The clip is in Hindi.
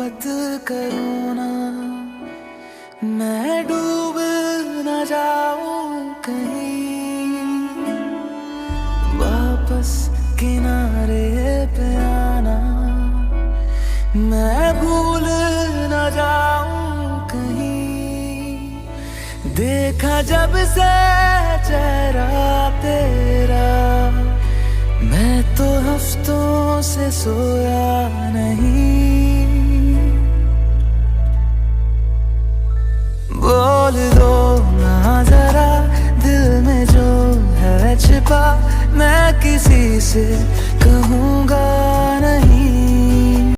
मत करो ना, मैं डूब न जाऊं कहीं, वापस किनारे पे आना, मैं भूल न जाऊं कहीं। देखा जब से चेहरा तेरा, मैं तो हफ्तों से सोया नहीं।